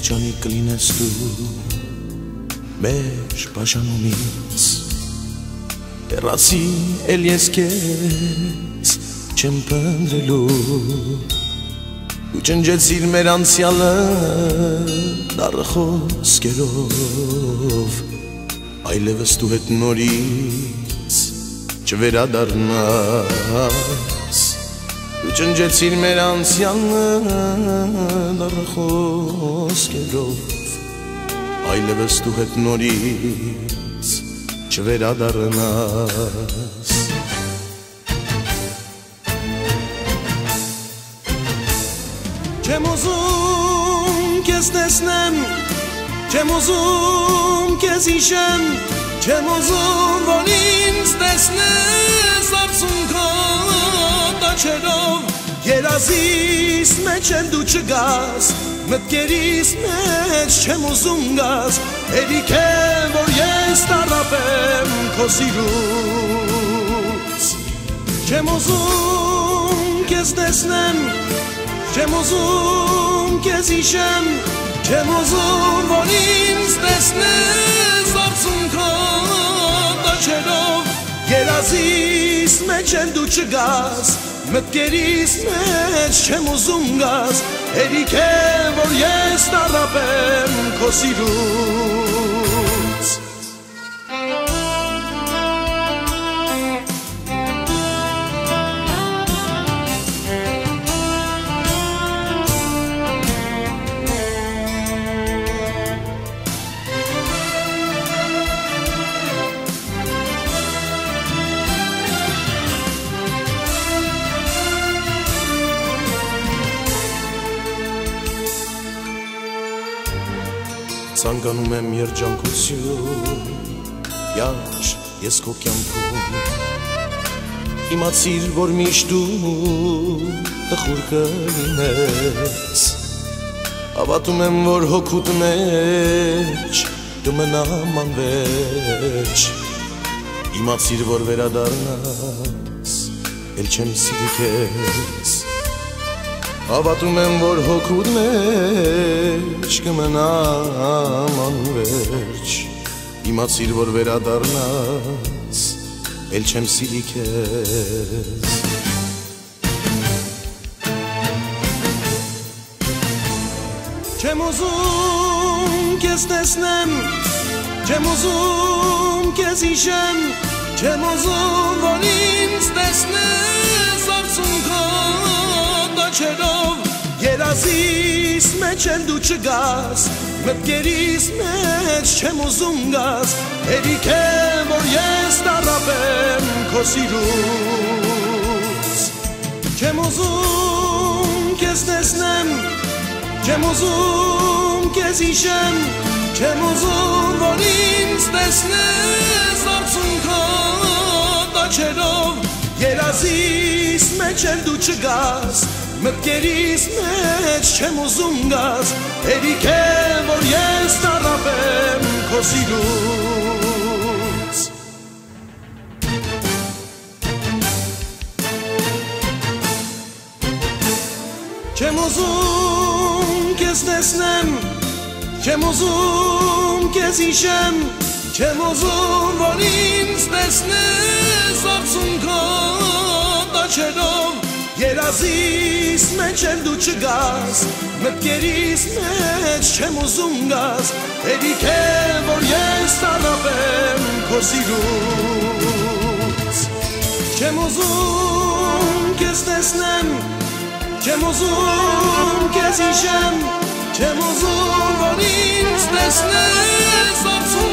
երջանիկ կլինես դու մեր բաժանումից հեռացի էլ ես քեզ չեմ փնտրելու դու ջնջեցիր մեր անցյալը դառը խոսքերով այլևս դու հետ նորից չվերադառնաս դու ջնջեցիր մեր անցյալը դառը խոսքերով այլևս դու հետ նորից չվերադառնաս Չեմ ուզում քեզ տեսնեմ Չեմ ուզում քեզ հիշեմ Չեմ ուզում որ ինձ տեսնես արցունքով տաչերով երազիս մեջ էլ դու չգաս մտքերիս մեջ չեմ ուզում գաս հերիք է որ ես տառապեմ քո սիրուց Չեմ ուզում քեզ տեսնեմ Չեմ ուզում քեզ հիշեմ Չեմ ուզում որ ինձ տեսնես արցունքով տաչերով երազիս մեջ էլ դու չգաս մտքերիս մեջ չեմ ուզում գաս հերիք է որ ես տառապեմ քո սիրուց Ցանկանում եմ երջանկություն Յաջ ես քո կյանքում Իմացիր որ միշտ դու տխուր կլինես Հավատում եմ որ հոգուտ մեջ կմնամ անվերջ Իմացիր որ վերադառնաս էլ չեմ սիրի քեզ Հավատում եմ որ հոգուտ մեջ կմնամ անվերջ Իմացիր որ վերադառնաս էլ չեմ սիրի քեզ Չեմ ուզում քեզ տեսնեմ Չեմ ուզում քեզ հիշեմ Չեմ ուզում որ ինձ տեսնես արցունքով տաչերով երազիս մեջ էլ դու չգաս մտքերիս մեջ չեմ ուզում գաս հերիք է որ ես տառապեմ քո սիրուց Չեմ ուզում քեզ տեսնեմ Չեմ ուզում քեզ հիշեմ Չեմ ուզում որ ինձ տեսնես արցունքով տաչերով երազիս մեջ էլ դու չգաս մտքերիս մեջ չեմ ուզում գաս հերիք է որ ես տառապեմ քո սիրուց Չեմ ուզում քեզ տեսնեմ Չեմ ուզում քեզ հիշեմ Չեմ ուզում որ ինձ տեսնես արցունքով տաչերով երազիս մեջ էլ դու չգաս մտքերիս մեջ չեմ ուզում գաս հերիք է որ ես տառապեմ քո սիրուց Չեմ ուզում քեզ տեսնեմ Չեմ ուզում քեզ հիշեմ Չեմ ուզում որ ինձ տեսնես արցունքով